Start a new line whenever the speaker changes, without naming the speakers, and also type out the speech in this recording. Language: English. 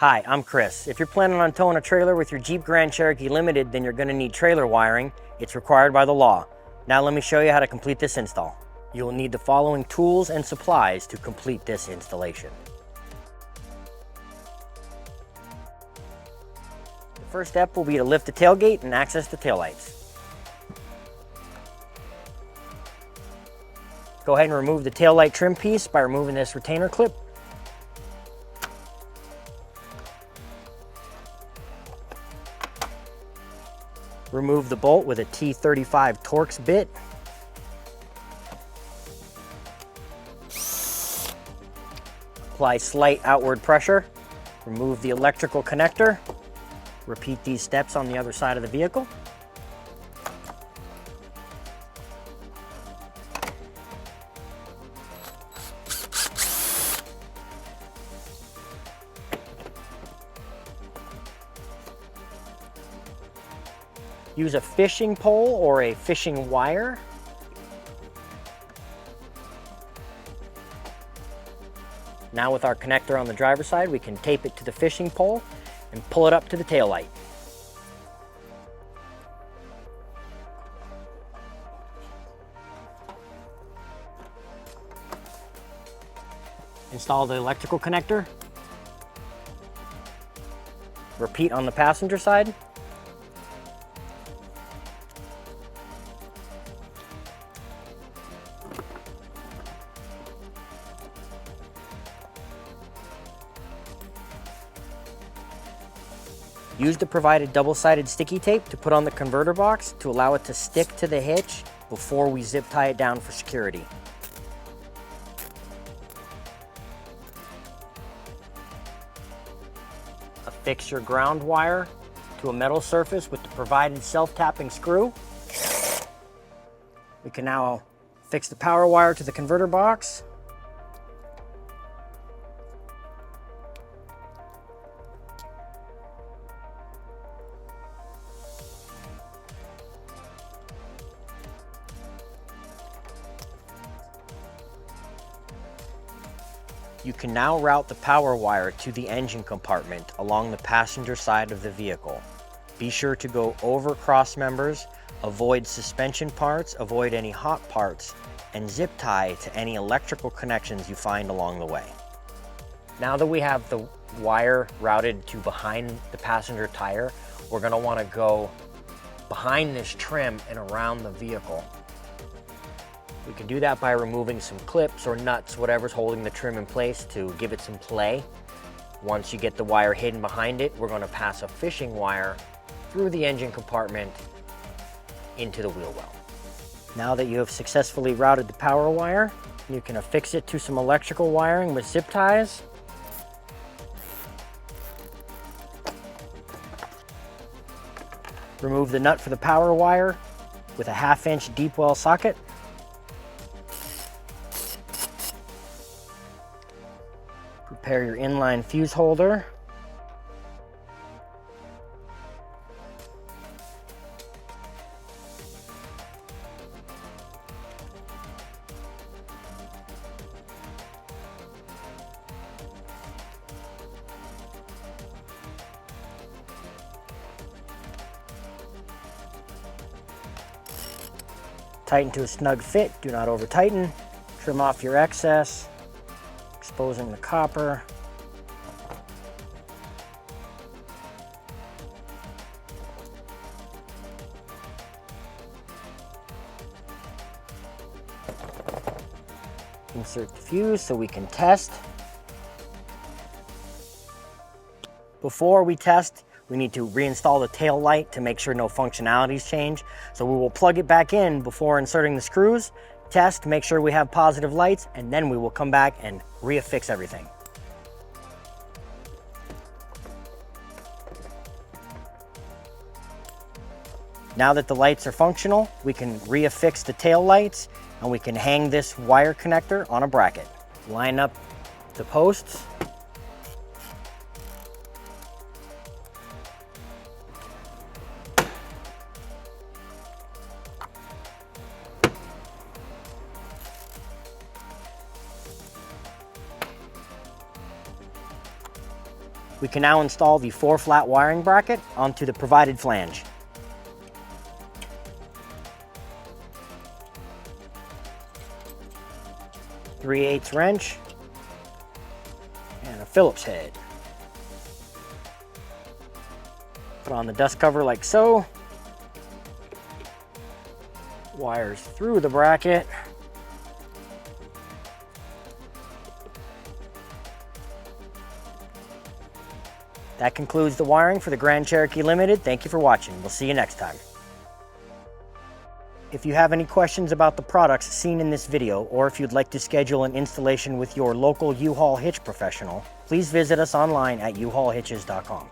Hi, I'm Chris. If you're planning on towing a trailer with your Jeep Grand Cherokee Limited, then you're going to need trailer wiring. It's required by the law. Now let me show you how to complete this install. You will need the following tools and supplies to complete this installation. The first step will be to lift the tailgate and access the taillights. Go ahead and remove the taillight trim piece by removing this retainer clip. Remove the bolt with a T35 Torx bit. Apply slight outward pressure. Remove the electrical connector. Repeat these steps on the other side of the vehicle. Use a fishing pole or a fishing wire. Now with our connector on the driver's side, we can tape it to the fishing pole and pull it up to the tail light. Install the electrical connector. Repeat on the passenger side. Use the provided double-sided sticky tape to put on the converter box to allow it to stick to the hitch before we zip tie it down for security. Affix your ground wire to a metal surface with the provided self-tapping screw. We can now fix the power wire to the converter box. You can now route the power wire to the engine compartment along the passenger side of the vehicle. Be sure to go over cross members, avoid suspension parts, avoid any hot parts, and zip tie to any electrical connections you find along the way. Now that we have the wire routed to behind the passenger tire, we're going to want to go behind this trim and around the vehicle. We can do that by removing some clips or nuts, whatever's holding the trim in place, to give it some play. Once you get the wire hidden behind it, we're going to pass a fishing wire through the engine compartment into the wheel well. Now that you have successfully routed the power wire, you can affix it to some electrical wiring with zip ties. Remove the nut for the power wire with a 1/2 inch deep well socket. Prepare your inline fuse holder. Tighten to a snug fit, do not over tighten. Trim off your excess, exposing the copper. Insert the fuse so we can test. Before we test, we need to reinstall the tail light to make sure no functionalities change. So we will plug it back in before inserting the screws, test, make sure we have positive lights, and then we will come back and reaffix everything. Now that the lights are functional, we can reaffix the tail lights, and we can hang this wire connector on a bracket. Line up the posts. We can now install the 4-flat wiring bracket onto the provided flange. .3/8 wrench and a Phillips head. Put on the dust cover like so. Wires through the bracket. That concludes the wiring for the Grand Cherokee Limited. Thank you for watching. We'll see you next time. If you have any questions about the products seen in this video, or if you'd like to schedule an installation with your local U-Haul hitch professional, please visit us online at uhaulhitches.com.